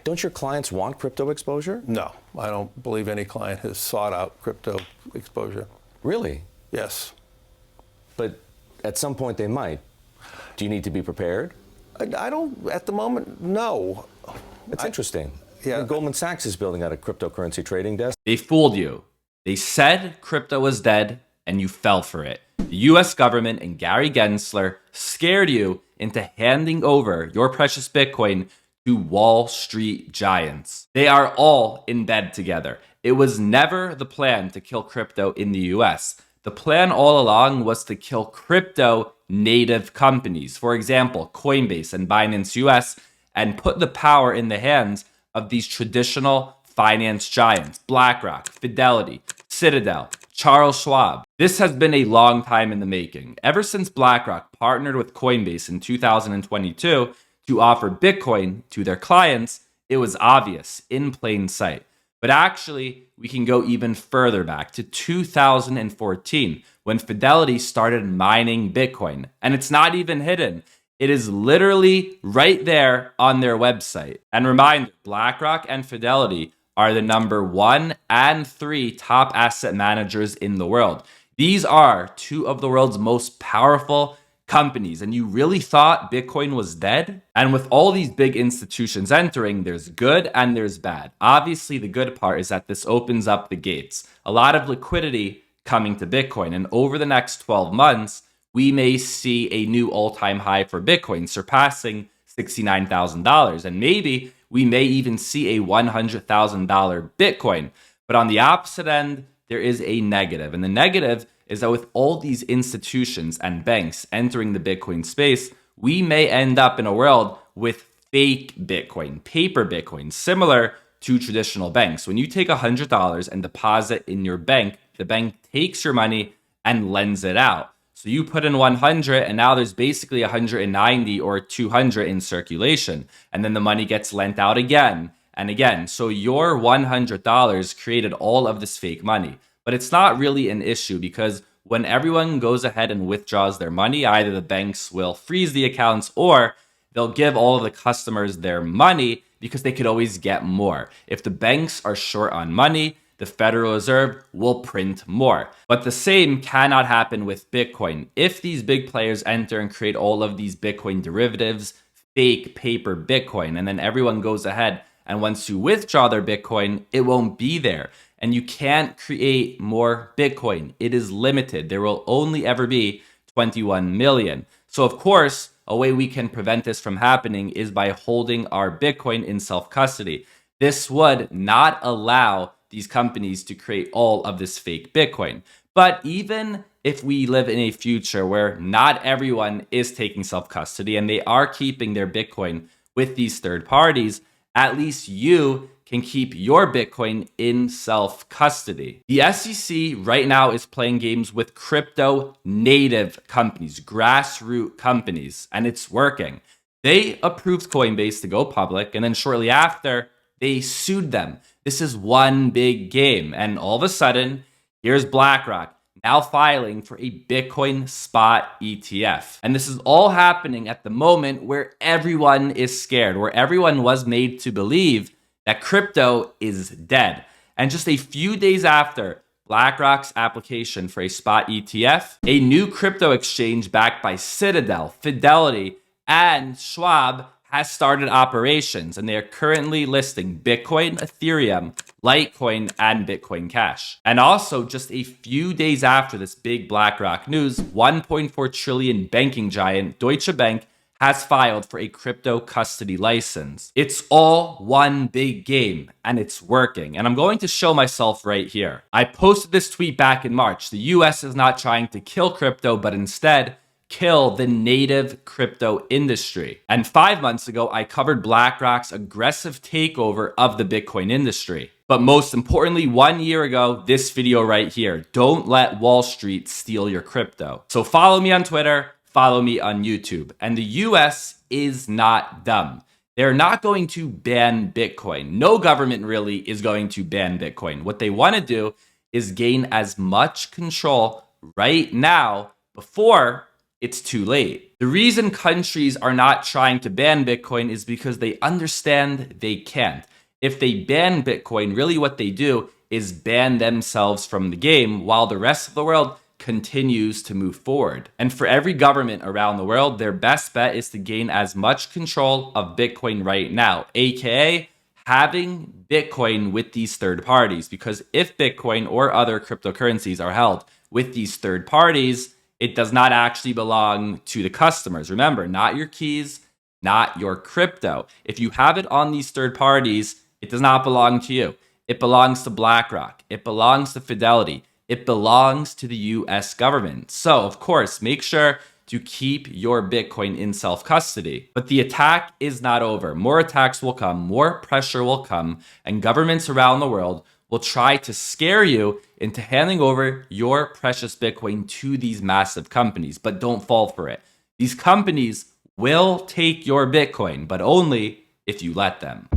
Don't your clients want crypto exposure? No, I don't believe any client has sought out crypto exposure. Really? Yes. But at some point they might. Do you need to be prepared? I don't, at the moment, no. It's interesting. Yeah. Goldman Sachs is building out a cryptocurrency trading desk. They fooled you. They said crypto was dead, and you fell for it. The US government and Gary Gensler scared you into handing over your precious Bitcoin to Wall Street giants. They are all in bed together. It was never the plan to kill crypto in the US. The plan all along was to kill crypto native companies. For example, Coinbase and Binance US, and put the power in the hands of these traditional finance giants, BlackRock, Fidelity, Citadel, Charles Schwab. This has been a long time in the making. Ever since BlackRock partnered with Coinbase in 2022 to offer Bitcoin to their clients, it was obvious, in plain sight. But actually, we can go even further back to 2014 when Fidelity started mining Bitcoin. And it's not even hidden. It is literally right there on their website. And reminder, BlackRock and Fidelity are the number 1 and 3 top asset managers in the world. These are two of the world's most powerful companies. And you really thought Bitcoin was dead? And with all these big institutions entering, there's good and there's bad. Obviously, the good part is that this opens up the gates. A lot of liquidity coming to Bitcoin. And over the next 12 months, we may see a new all-time high for Bitcoin, surpassing $69,000. And maybe we may even see a $100,000 Bitcoin. But on the opposite end, there is a negative. And the negative is that with all these institutions and banks entering the Bitcoin space, we may end up in a world with fake Bitcoin, paper Bitcoin, similar to traditional banks. When you take $100 and deposit in your bank, the bank takes your money and lends it out. So you put in 100 and now there's basically 190 or 200 in circulation. And then the money gets lent out again and again. So your $100 created all of this fake money. But it's not really an issue because when everyone goes ahead and withdraws their money, either the banks will freeze the accounts or they'll give all of the customers their money because they could always get more. If the banks are short on money, the Federal Reserve will print more. But the same cannot happen with Bitcoin. If these big players enter and create all of these Bitcoin derivatives, fake paper Bitcoin, and then everyone goes ahead and wants to withdraw their Bitcoin, it won't be there. And you can't create more Bitcoin. It is limited. There will only ever be 21 million. So of course, a way we can prevent this from happening is by holding our Bitcoin in self-custody. This would not allow these companies to create all of this fake Bitcoin. But even if we live in a future where not everyone is taking self-custody and they are keeping their Bitcoin with these third parties, at least you can keep your Bitcoin in self-custody. The SEC right now is playing games with crypto native companies, grassroots companies, and it's working. They approved Coinbase to go public, and then shortly after, they sued them. This is one big game. And all of a sudden, here's BlackRock now filing for a Bitcoin spot ETF. And this is all happening at the moment where everyone is scared, where everyone was made to believe that crypto is dead. And just a few days after BlackRock's application for a spot ETF, a new crypto exchange backed by Citadel, Fidelity, and Schwab has started operations, and they are currently listing Bitcoin, Ethereum, Litecoin, and Bitcoin Cash. And also, just a few days after this big BlackRock news, 1.4 trillion banking giant Deutsche Bank has filed for a crypto custody license. It's all one big game, and it's working. And I'm going to show myself right here. I posted this tweet back in March. The US is not trying to kill crypto, but instead kill the native crypto industry. And 5 months ago, I covered BlackRock's aggressive takeover of the Bitcoin industry. But most importantly, 1 year ago, this video right here. Don't let Wall Street steal your crypto. So follow me on Twitter, follow me on YouTube. And the US is not dumb. They're not going to ban Bitcoin. No government really is going to ban Bitcoin. What they want to do is gain as much control right now before it's too late. The reason countries are not trying to ban Bitcoin is because they understand they can't. If they ban Bitcoin, really what they do is ban themselves from the game while the rest of the world continues to move forward. And for every government around the world, their best bet is to gain as much control of Bitcoin right now, aka having Bitcoin with these third parties. Because if Bitcoin or other cryptocurrencies are held with these third parties, it does not actually belong to the customers. Remember, not your keys, not your crypto. If you have it on these third parties, it does not belong to you. It belongs to BlackRock. It belongs to Fidelity. It belongs to the US government. So, of course, make sure to keep your Bitcoin in self-custody. But the attack is not over. More attacks will come, more pressure will come, and governments around the world will try to scare you into handing over your precious Bitcoin to these massive companies. But don't fall for it. These companies will take your Bitcoin, but only if you let them.